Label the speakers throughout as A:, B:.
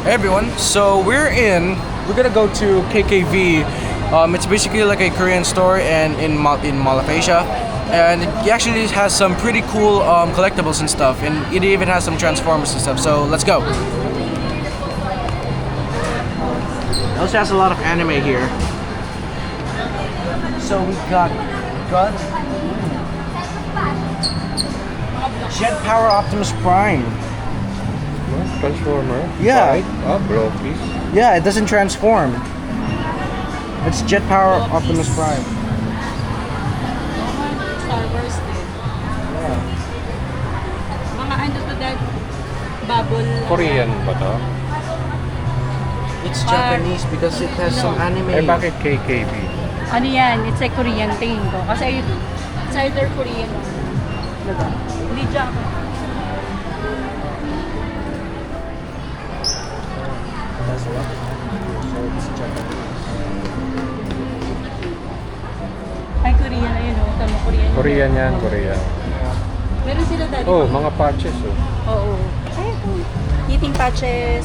A: Hey everyone, so we're gonna go to KKV. It's basically like a Korean store and in Mall of Asia, and it actually has some pretty cool collectibles and stuff, and it even has some Transformers and stuff. So let's go. It also has a lot of anime here. So we got Jet Power Optimus Prime.
B: Transformer?
A: Yeah.
B: Right? Oh, Brokis.
A: Yeah, it doesn't transform. It's Jet Power Optimus Prime.
C: Star Wars din.
A: Yeah.
C: Mga ano to that bubble.
B: Korean ba to?
A: It's Japanese because it has some anime.
B: Eh, bakit KKB?
C: Ano yan? It's a Korean thing ko. Kasi it's either Korean or diba? Hindi Japan.
A: That's a lot. So it's Japanese.
C: Ay, Korean. Ayun o. Tama, Korean.
B: Korean yan, Korean.
C: Meron sila dati.
B: Oh, mga patches oh.
C: Oo. Ay, ito. Eating patches.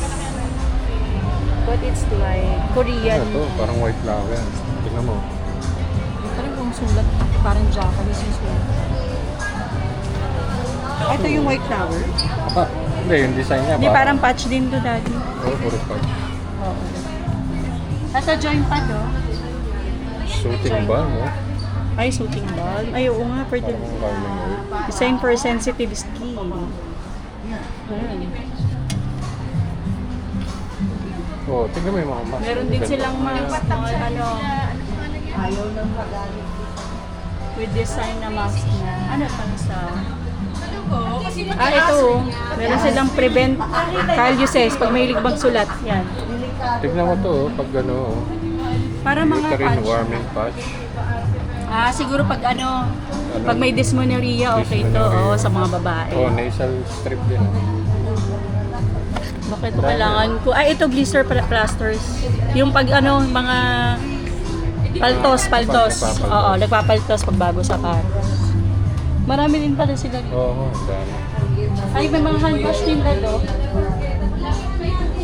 C: But it's like Korean.
B: Ano to? Parang white flower. Tingnan mo.
C: Parang kung sulat. Parang Japanese yung sulat. Ay, ito yung white flower.
B: Ah, hindi, yung design niya.
C: Hindi, parang patch din to daddy.
B: Oh, puro patch.
C: Oo. Nasa joint pad, oh.
B: Shooting ball, no?
C: Ay, shooting ball. Ay, oo nga, pwede.
B: Parang garment.
C: Design for sensitive skin.
B: Oh, tingnan mo yung mga mask.
C: Meron din silang mga ano, ayaw ng magamit. With design na mask na. Ano pang sa... ito. Meron silang prevent calluses pag may ligbang sulat. Yan.
B: Tingnan mo to, oh, pag ano, oh.
C: Para mga
B: Ito rin,
C: patch.
B: warming patch.
C: Siguro pag ano, pag may dysmenorrhea, okay to. Oo, sa mga babae.
B: Oh, nasal strip din.
C: Bakit ito kailangan ko? Ay, ito blister plasters. Yung pag ano, mga paltos. Oo, nagpapaltos pag bago sa sapatos. Marami din pala sila.
B: Oo, ang dami.
C: Ay, may mga hand wash din dito.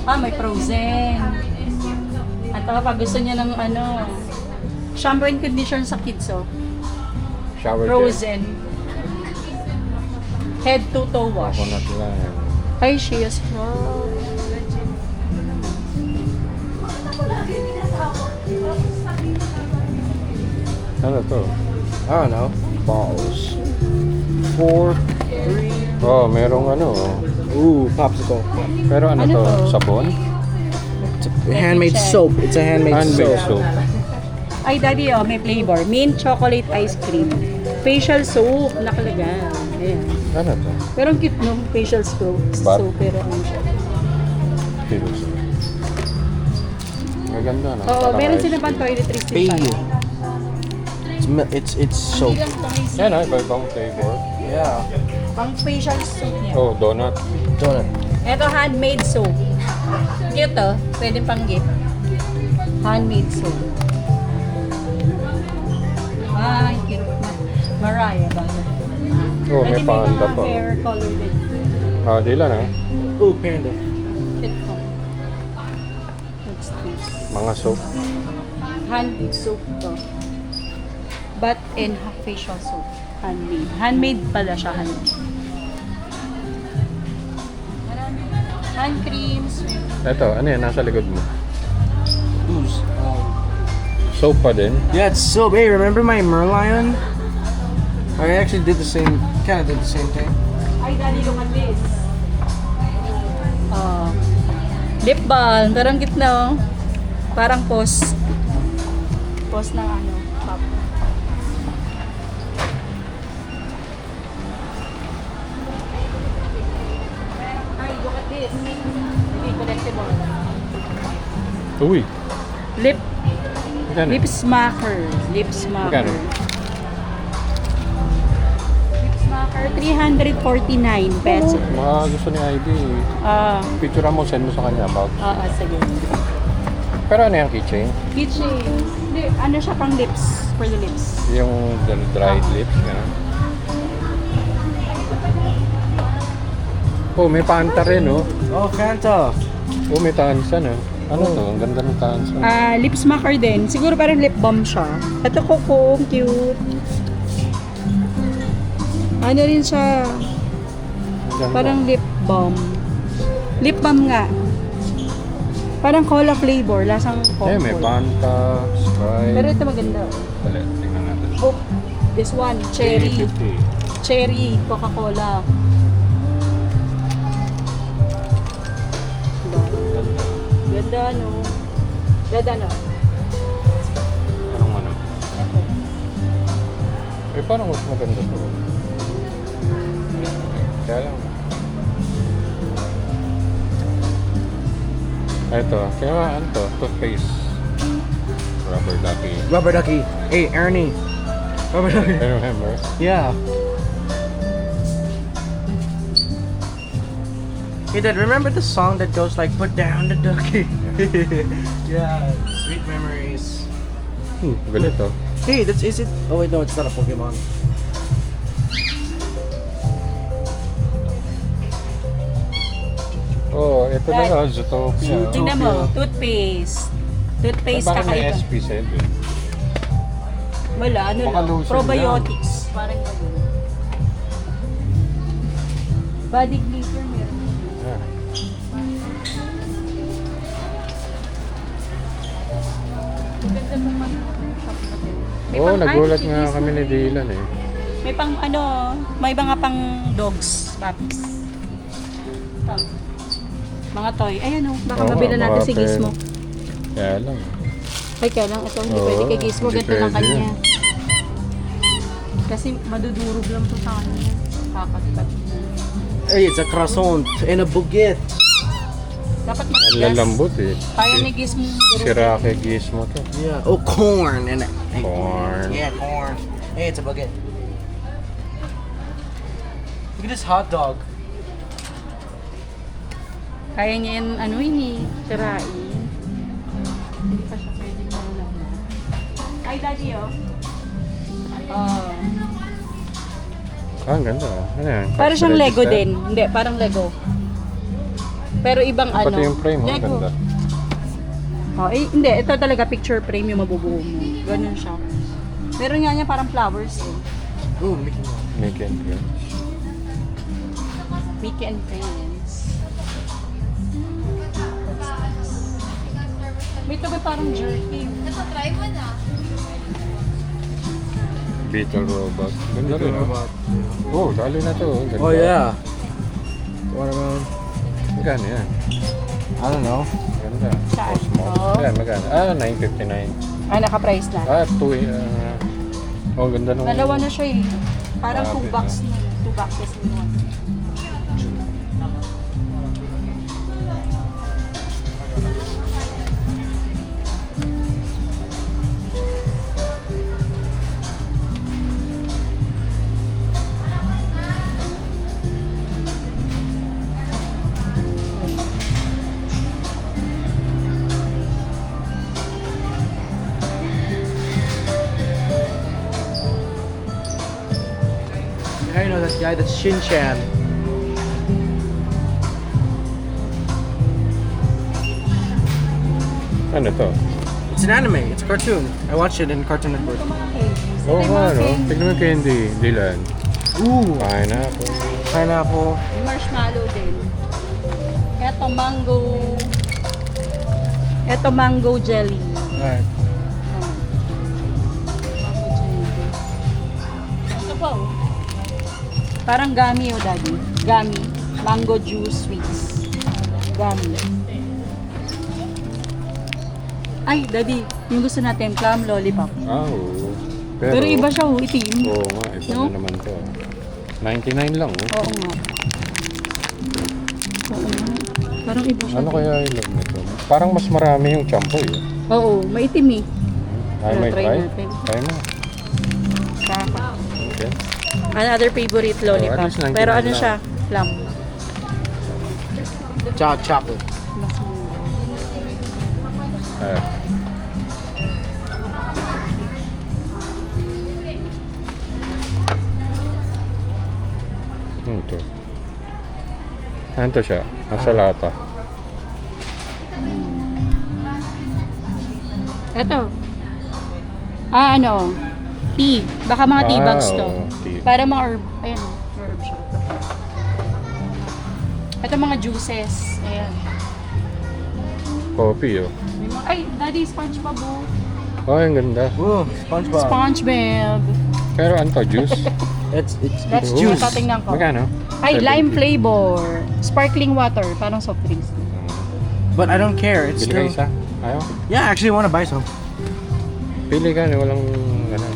C: May frozen. At pag gusto niya ng ano, shampoo and conditioner sa kids, oh.
B: Shower gel.
C: Frozen. Head to toe wash.
B: Coconut lang yan.
C: Ay, Shea scrub.
B: Ano to?
A: I don't know. Balls. 4, 3.
B: Oh, merong ano. Oh.
A: Ooh, popsicle.
B: Pero ano,
C: Ano
B: to?
C: to?
B: Sabon?
A: It's a handmade soap. It's a handmade
B: Handmade
A: soap.
B: soap.
C: Ay, daddy, oh, may flavor. Mint chocolate ice cream. Facial soap. Nakalagay. Ayan.
B: Ano to?
C: Pero ang cute, no? Facial soap.
B: Bar?
C: So, pero ano siya.
B: Pills. Maganda, no?
C: Oo,
B: Parang
C: meron
B: ice
C: sila pang
B: cream.
C: toiletries din
A: Pay.
C: pala.
A: It's soap.
B: Yan, oh, iba-ibang flavor.
A: Yeah.
C: Pang facial soap niya.
B: Oh, donut.
A: Donut.
C: Ito, handmade soap. Cute, oh. Pwede pang gift. Handmade soap. Ay, cute. Mariah ba?
B: Oh, may
C: Pwede
B: panda
C: mga
B: pa.
C: hair color din.
B: Ah, di lang,
A: Ooh, panda.
C: Cute po. What's this?
B: Mga soap.
C: Handmade soap to. But in facial soap. Handmade. Handmade pala siya. Handmade. Hand creams.
B: Ito, ano yan? Nasa likod mo.
A: Ooze.
B: Soap pa din.
A: Yeah, it's soap. Hey, remember my Merlion? I actually did the same, kind of did the same thing.
C: Ay, daddy, look at this. Lip balm. Parang gitna, oh. Parang pose. Pose ng ano. Pop. Ay, look at this. Hindi collectible.
B: Uy.
C: Lip
B: Magkano?
C: Lip smacker. Lip smacker.
B: Magkano?
C: Lip smacker, 349 pesos.
B: Mga gusto ni Ivy.
C: Ah,
B: Picture mo, send mo sa kanya about.
C: sige.
B: Pero ano yung keychain?
C: Kitchen. Hindi, ano siya pang lips. For the lips.
B: Yung dried lips, gano'n. Oh, may Fanta rin, oh.
A: Oh, Fanta.
B: Oh, may tansan ah. Ano to? Ang ganda ng tansan.
C: Lip smacker din. Siguro parang lip balm siya. Ito Coco, cute. Ano rin siya?
B: Ang ganda.
C: Parang lip balm. Lip balm nga. Parang cola flavor. Lasang coco.
B: May Fanta, Sprite.
C: Pero ito maganda.
B: Dali, tingnan natin.
C: Oh, this one. Cherry.
B: 350.
C: Cherry. Coca-Cola. Ganda, no? Ganda, no?
B: Anong ano? Eh, parang mas maganda to. Kaya lang. Ito, kaya ano to? Toothpaste. Rubber ducky.
A: Rubber ducky. Hey, Ernie. Rubber ducky.
B: I remember.
A: Yeah. Hey, Dad, remember the song that goes like, put down the ducky? Yeah, sweet memories.
B: Ganito.
A: Hey, is it? Oh wait, no, it's not a Pokemon.
B: Oh, ito na nga, Zootopia.
C: Tingnan mo, toothpaste. Toothpaste
B: Parang may
C: kakaiba.
B: SPZ eh.
C: Wala, ano
B: Baka
C: lang.
B: lotion
C: Probiotics. Parang gano'n. Body glitter meron.
B: Ah.
C: Ganda mo man ang shop natin. May
B: Oo,
C: pang-
B: nagulat
C: ay,
B: nga
C: chickies
B: kami
C: na
B: ni
C: rin.
B: Dylan eh.
C: May pang ano, may mga pang dogs, puppies. Ito. Mga toy. Ayan o, baka
B: Oo,
C: mabila natin si
B: mga
C: Gizmo.
B: Kaya lang.
C: Ay, kaya lang, ito hindi
B: Oo,
C: pwede kay Gizmo,
B: hindi
C: ganito lang
B: pwede
C: kanya.
B: yun.
C: Kasi madudurog lang to sa kanya. Kakatkat.
A: Hey, it's a croissant and a baguette.
C: Dapat
B: Ang
C: matigas.
B: lalambot eh.
C: Kaya ni Gizmo.
B: Sira kay Gizmo to.
A: Yeah. Oh, corn and
B: Corn.
A: Yeah, corn. Hey, it's a baguette. Look at this hot dog.
C: Kaya niya yan, ano yun eh, tirain. Hindi pa siya pwedeng marulang na. Ay, daddy oh. Oh.
B: Ah, ang ganda. Ano yan?
C: Para siyang
B: Cash
C: Lego
B: register?
C: din. Hindi, parang Lego. Pero ibang ano.
B: Pati yung frame, ang
C: Lego.
B: ganda.
C: Oh, eh, hindi, ito talaga picture frame yung mabubuo mo. Ganun siya. Meron nga niya parang flowers eh.
A: Ooh, Mickey Mouse.
B: Mickey and Prince.
C: Mickey and Friends. May ito ba parang jerky?
B: Beetle Robot. Ganda rin. Oh, talo na to. Ganda.
A: Oh yeah. Watermelon.
B: Magkano yan?
A: I don't know.
B: Ganda.
C: Saan?
B: Cosmo.
C: Oh.
B: Ayan, magkano? Ah, 9.59.
C: Ah, naka-price na.
B: Ah, 2 oh, ganda nung...
C: Dalawa na siya eh. Parang
B: Grabe
C: 2 box na. 2 boxes in one.
A: Yeah, you know that guy, that's Shin-Chan.
B: Ano to?
A: It's an anime. It's a cartoon. I watched it in Cartoon Network.
C: Ito mga candies.
B: Oo
C: Ito yung
B: nga,
C: mga
B: no?
C: candy.
B: Tignan mo yung candy. Dylan.
A: Ooh,
B: Pineapple.
A: pineapple.
C: Yung marshmallow din. Ito mango. Ito mango jelly.
A: Alright.
C: Oh. Mango jelly. Ito po. Parang gummy oh, daddy. Gummy. Mango juice sweets. Gummy. Ay, daddy. Yung gusto natin, plum lollipop.
B: Ah, oo.
C: Pero iba siya oh, itim.
B: Oo nga, ito
C: No?
B: na naman to. 99 lang, oh.
C: Oo nga. Oo nga. Parang iba siya.
B: Ano kaya yung love nito? Parang mas marami yung champoy, eh.
C: Oo, maitim eh.
B: Ay,
C: Ano,
B: may
C: try
B: try?
C: natin.
B: Try mo.
C: Kaka.
B: Okay.
C: Another favorite lollipop.
B: least 99
C: Pero ano
B: lang.
C: siya? Plum.
A: Chocolate.
C: Mas mura.
B: Ah. Ito. Ano to siya? Nasa lata.
C: Ito. Ano? Tea. Baka mga tea bags to.
B: oo, tea.
C: Para mga herb. Ayan, herb siya. Ito mga juices. Ayan.
B: Coffee, oh.
C: May mga, ay, daddy, SpongeBob.
B: Oh, ang ganda.
A: Ooh, SpongeBob.
C: SpongeBob.
B: Pero ano to, juice?
A: It's
C: That's
B: Ooh.
C: juice. Tatingnan ko.
B: Magkano?
C: Ay,
B: 70.
C: lime flavor. Sparkling water. Parang soft drinks.
A: But I don't care. It's
B: Bili ka
A: still.
B: isa? Ayaw?
A: Yeah, I actually want to buy some.
B: Pili ka, walang ano.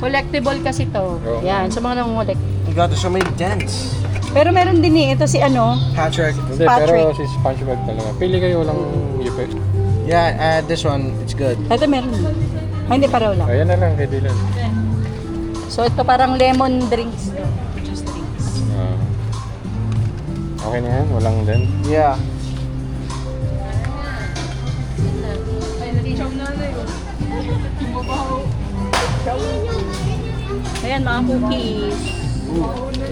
C: Collectible kasi to.
B: Oo.
C: Yan, sa mga nang-collect.
A: You got so many dents.
C: Pero meron din ito si ano.
A: Patrick.
B: Hindi,
C: Patrick.
B: pero si SpongeBob talaga. Pili kayo, walang yipe.
A: Yeah, this one, it's good.
C: Ito meron. Ay, hindi pareho lang.
B: Ayan na lang, kay Dylan.
C: So ito parang lemon drinks. Juice drinks.
B: Okay na yan, walang dent.
A: Yeah.
C: Ayan, mga cookies.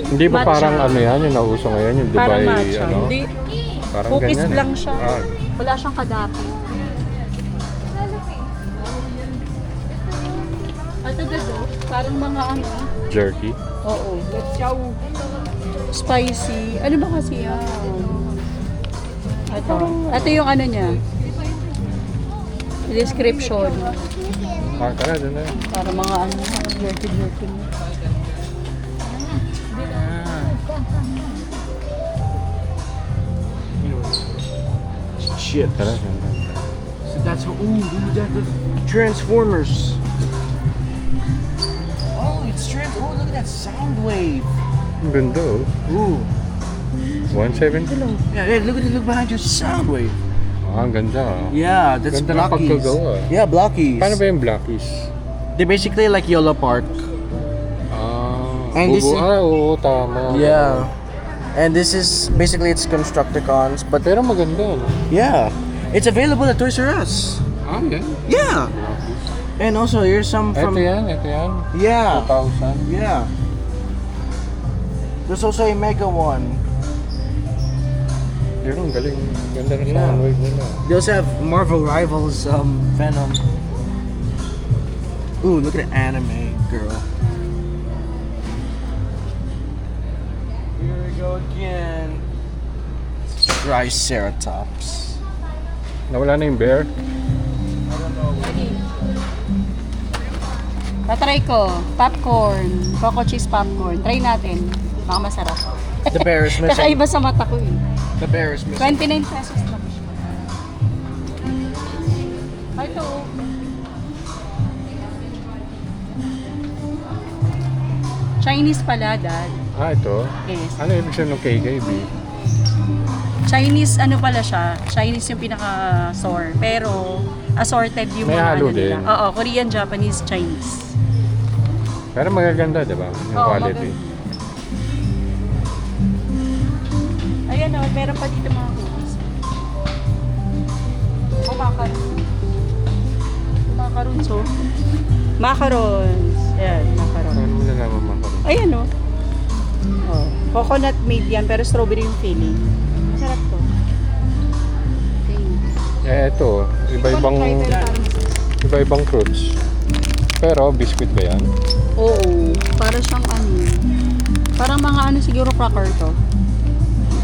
B: Hindi ba
C: Matcha.
B: parang ano yan, yung nauso ngayon, yung Dubai,
C: Parang matcha.
B: ano?
C: Hindi.
B: Parang
C: Cookies
B: ganyan,
C: lang
B: eh.
C: siya.
B: Ah,
C: Wala siyang kadapi. Ito dito, parang mga ano.
B: jerky.
C: Oo. Spicy. Ano ba kasi yan? Ito yung ano niya. Description.
B: Ah, tara, dun na.
C: Para mga ano, jerky.
A: Shit.
B: Tara, dun na.
A: So that's what. Ooh, that's the Transformers. Oh, oh, look at that sound wave.
B: Ang ganda, oh.
A: Ooh.
B: 170 lang.
A: Yeah, look behind you, sound wave.
B: Ah, ang ganda, ah.
A: Yeah, that's
B: Ganda ng
A: Blockies.
B: pagkagawa.
A: Yeah, Blockies.
B: Paano ba yung Blackies?
A: They're basically like Yellow Park.
B: Ah,
A: And this is-
B: oo, tama.
A: Yeah. And this is basically it's Constructicons, but
B: Pero maganda, no?
A: yeah, it's available at Toys R Us.
B: Ah, yan.
A: Yeah. And also here's some
B: Ito
A: from
B: yan, ito yan.
A: yeah,
B: 2,000.
A: yeah. There's also a Mega one.
B: Pero ang galing. Ganda na
A: Yeah.
B: sound wave nila.
A: They also have Marvel Rivals Venom. Ooh, look at the anime girl. Here we go again. Triceratops.
B: Nawala na yung bear.
C: Tatry ko. Popcorn. Coco cheese popcorn. Try natin. Baka masarap.
A: The bear is missing.
C: Kakaiba sa mata ko eh.
A: The bear is missing.
C: 29 pesos lang siya. Ay, ito. oh. Chinese pala, Dad.
B: Ah, ito.
C: Yes.
B: Ano ibig sabihin ng KKB?
C: Chinese ano pala siya? Chinese yung pinaka-store. Pero assorted yung
B: May
C: mga
B: halo
C: ano nila.
B: din.
C: Oo, Korean, Japanese, Chinese.
B: Pero magaganda, di ba? Yung
C: Oo,
B: quality.
C: Ayan o, meron pa dito mga cookies. O, macarons. Macarons o. Macarons. Ayan, macarons.
B: Ano mo nalaman mo?
C: Ayan o. Oh. Coconut made yan, pero strawberry yung filling. Masarap to. Okay.
B: Eh, ito. Iba-ibang fruits. Pero, biscuit ba yan?
C: Oo. Para siyang ano. Parang mga ano siguro cracker to.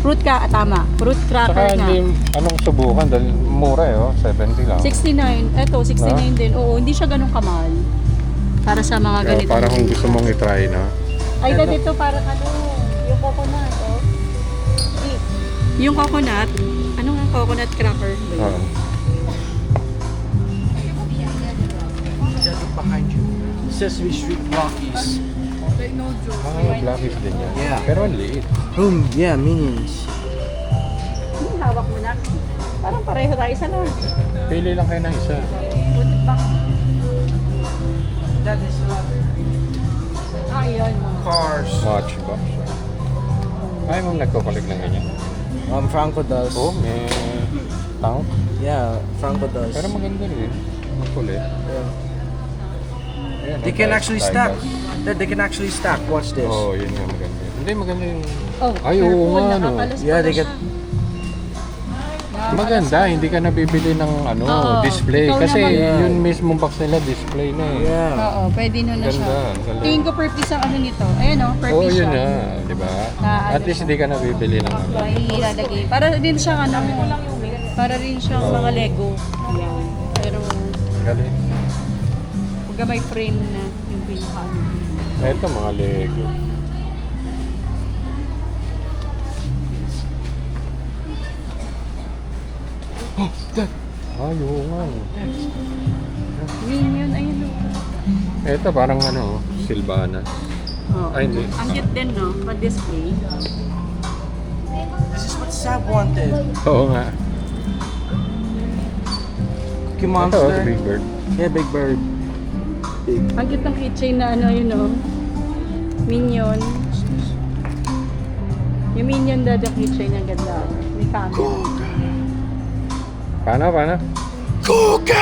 C: Fruit ka, tama. Fruit
B: Saka
C: cracker nga.
B: hindi, anong subukan? Dahil mura eh, oh. 70 lang.
C: 69. Eto, 69 din. Oo, hindi siya ganun kamahal. Para sa mga
B: Kaya
C: ganito.
B: parang kung gusto mong i-try, no?
C: Ay, dito parang ano, yung coconut, oh. Eh, yung coconut, ano nga coconut cracker? ba yun?
B: Oo.
A: Look behind you. Sesame Street Blockies.
B: Ah, blackies din yan.
A: Yeah.
B: Pero ang liit.
A: Yeah, minions.
C: Hawak mo na. Parang pareho tayo isa lang.
B: Pili lang kayo ng isa.
C: Put it back.
A: That is
C: Ah, yun.
A: cars.
B: Matchbox. Ay, mong nagkukulik ng ganyan.
A: Franco does.
B: Oh, may tank.
A: Yeah, Franco does.
B: Pero maganda rin. Makulit.
A: Yeah.
B: Ayan,
A: They can actually stack.
B: Diecast.
A: They can actually stack. Watch this.
B: Oo, yun nga maganda. Hindi, maganda yung...
C: Oh,
B: Ay, oo
C: careful,
B: nga, no.
C: nakakalas
A: Yeah,
C: pala
A: they get-
C: siya.
B: Maganda, hindi ka nabibili ng ano,
C: Oo,
B: display.
C: ikaw
B: Kasi
C: naman.
B: yung mismong box nila, display na eh.
A: Yeah.
C: Oo, pwede nun na siya.
B: Ganda, galing.
C: Tingin ko purpose ang ano nito. Ayan o,
B: Oo,
C: purpose
B: yun
C: siya.
B: na, di ba?
C: Ah,
B: At
C: ano
B: least
C: siya.
B: hindi ka nabibili ng ano.
C: May ilalagay. Para din siyang ano, para rin siyang mga Lego. Ayan. Pero,
B: Galing.
C: huwag may frame na yung pinaka.
B: Ito mga Lego.
A: Oh, Dad.
B: Ay, oo nga.
C: Minion, ayun o.
B: Ito parang ano, Silvana.
C: Oh.
B: Ay, hindi.
C: Ang cute din, no? Pa-display.
A: This is what Sab wanted.
B: Oo nga.
A: Cookie
B: Ito,
A: Monster.
B: Big Bird.
A: Yeah, Big Bird. Big.
C: Ang cute ng keychain na ano, yun o. Minion. Yung Minion dada keychain ang ganda. May camera.
B: Paano?
A: Cookie!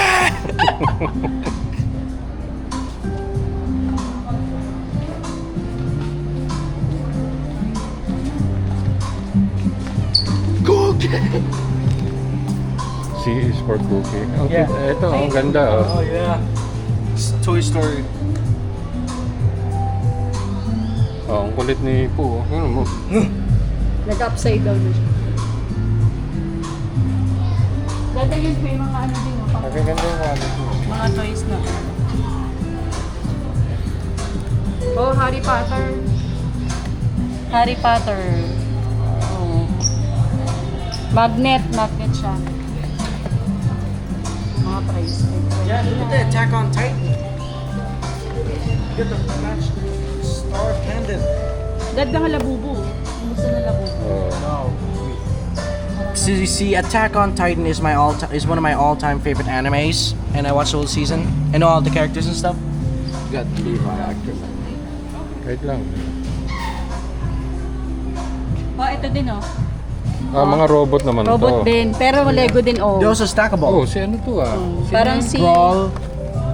A: Cookie!
B: C is for cookie.
A: Yeah.
B: Ito, ang ganda oh.
A: Oh yeah. It's Toy Story.
B: Oh, ang kulit ni Poo. Ano mo?
C: Nag-upside down na siya. Dada yun, may mga ano din o.
B: Ang ganda yung quality.
C: Mga toys na. Oh, Harry Potter. Harry Potter. Oh. Magnet siya. Mga price.
A: Yeah, look at that Attack on Titan. Get the match star pendant.
C: Dad na labubo. Gusto na labubo.
B: Oh.
A: No. So you see, Attack on Titan is one of my all-time favorite animes, and I watched the whole season. I know all the characters and stuff. Got Levi actor.
B: Wait lang.
C: Oh, ito din oh.
B: Ah, mga robot naman
C: Robot
B: to.
C: din. Pero Lego din oh.
A: They're also stackable.
B: Oh, si ano to ah?
C: Parang si...
A: Brawl.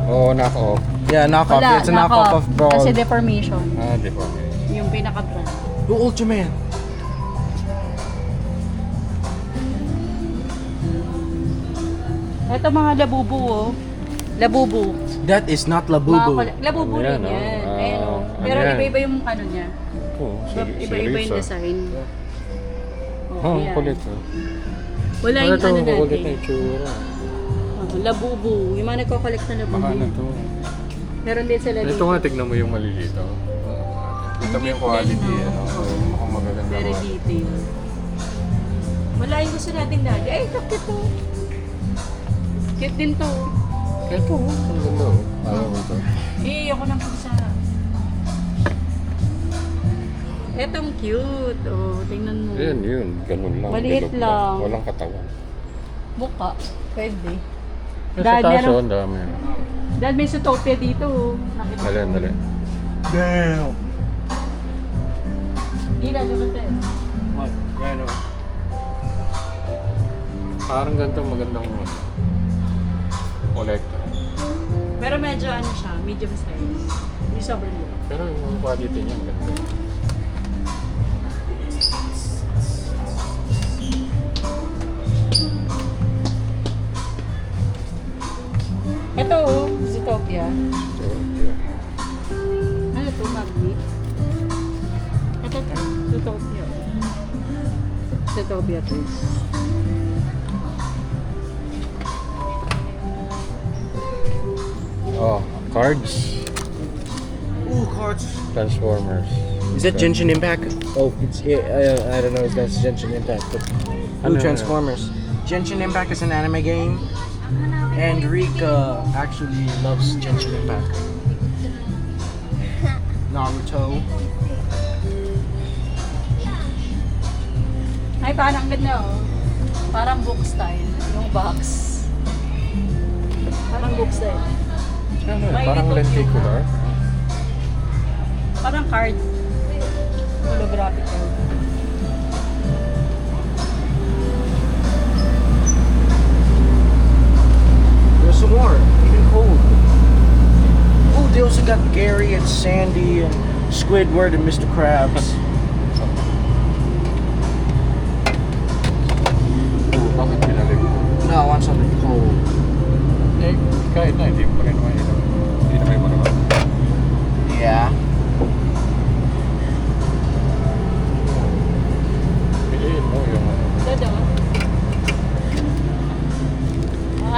B: Oh, knock-off.
A: Yeah, knockoff.
C: Wala,
A: It's a knockoff of Brawl.
C: Kasi deformation.
B: Ah, di ba?
C: Yung pinaka-brand.
A: Oh, Ultraman.
C: Ito mga labubo oh. Labubo.
A: That is not Labubu.
C: Labubo
B: Ano
C: rin
B: yan, oh?
C: yan.
B: Ah,
C: Ayun oh.
B: ano
C: Pero
B: yan?
C: iba-iba yung ano niya.
B: Oh,
C: Iba-iba yung design.
B: Oh,
C: yan.
B: kulit oh.
C: Wala yung ano
B: kulit na
C: natin.
B: itsura.
C: Labubo. Yung mga nagko-collect na labubo.
B: Baka na to.
C: Meron din sila
B: Ito
C: dito.
B: nga, tignan mo yung malilito. Ito mo yung quality, ano? Mukhang magaganda
C: Very
B: mo.
C: detailed. Wala yung gusto natin dati. Ay, cute to. Cute din to.
B: Ito, ang ganda oh. Ayaw mo to.
C: Eh, ako ng pusa. Etong cute. Oh, tingnan mo.
B: Yan, yun. Ganun lang.
C: Maliit
B: bilog
C: lang.
B: Walang katawan.
C: Buka. Pwede.
B: Sa
C: Dad,
B: taas
C: meron-
B: oh, ang dami.
C: Dahil may Zootopia dito. Oh. Nakita ko.
B: Dali.
A: Damn.
C: Gila, lumatin.
A: What? Rhino.
B: Parang ganito magandang collector.
C: Pero medyo ano siya, medium size. Hindi sobrang liit.
B: Pero yung quality niya maganda.
C: Ito oh, Zootopia.
B: So, yeah.
C: Ano to, magnet? Ito to, Zootopia. Zootopia to.
B: Oh, cards.
A: Ooh, cards.
B: Transformers.
A: Is that Genshin Impact? Oh, it's I don't know if that's Genshin Impact, but
B: Ano yun?
A: Transformers. Genshin Impact is an anime game, and Rika actually loves Genshin Impact. Naruto.
C: Ay, parang ganda oh. Parang book style, yung box. Parang book style.
B: Ano,
C: May
B: parang
C: little
B: lenticular.
C: Parang card. Holographic card.
A: There's some more, even cold. Oh, they also got Gary and Sandy and Squidward and Mr. Krabs.
B: Oh, bakit pinalik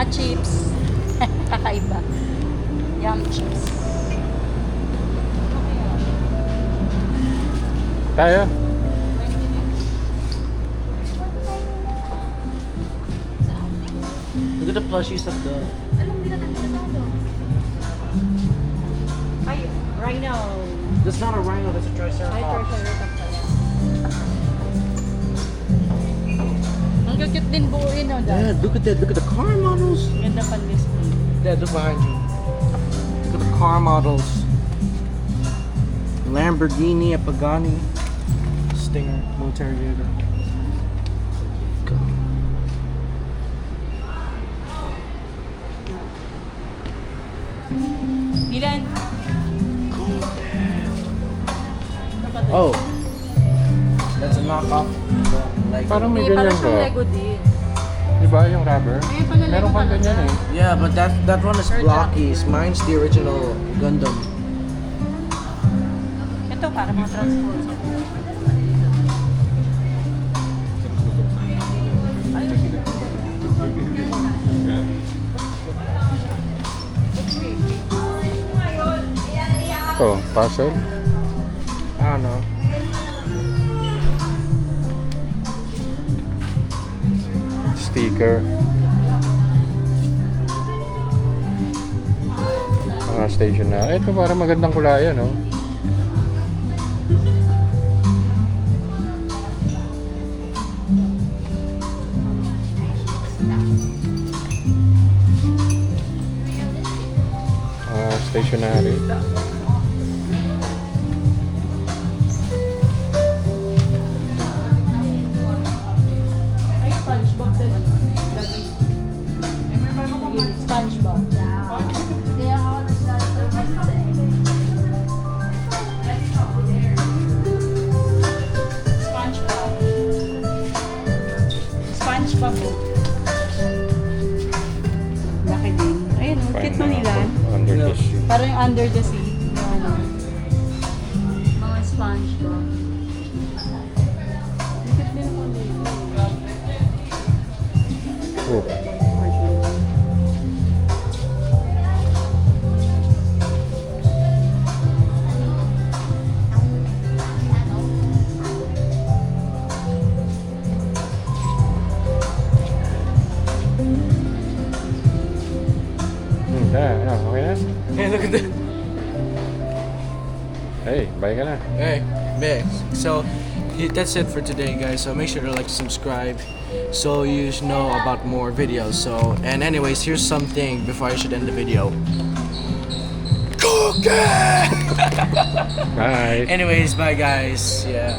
C: Mga chips. Kakaiba. Yum chips.
B: Tayo.
A: Look at the plushies of the...
C: Ay, rhino.
A: That's not a rhino, that's a
C: Ay,
A: triceratops.
C: triceratops pala. Ang cute din buuin, no, Dad?
A: Yeah, look at that. Look at the car models.
C: Ganda pang display.
A: Dad, look behind you. Look at the car models. Lamborghini, a Pagani, Stinger, military vehicle.
C: Ilan?
A: Oh, that's a knockoff. Like,
B: Parang may
C: Hindi,
B: ganyan
C: parang siyang
B: ba?
C: Lego din.
B: Di ba yung rubber?
C: Ayun pala, Lego
B: Meron kang
C: pala.
B: ganyan eh.
A: yeah, but that one is blocky. Mine's the original Gundam.
C: Ito, para mga transport.
B: Oh, puzzle.
A: I don't know.
B: Sticker. Mga station na. Ito parang magandang kulayan, no? Stationary.
C: Ay, SpongeBob din. SpongeBob. SpongeBob. SpongeBob. Laki din. Ayun, ang cute mo nila.
B: Under the sea.
C: Parang yung under the sea. Yung ano. Mga SpongeBob. Ang cute din ako nila.
B: Oh. Okay na?
A: Hey, look at that.
B: Hey, bye ka na.
A: Hey, man. So that's it for today, guys. So make sure to like, subscribe, so you know about more videos. So, and anyways, here's something before I should end the video. Cookie.
B: Bye.
A: Anyways, bye, guys. Yeah.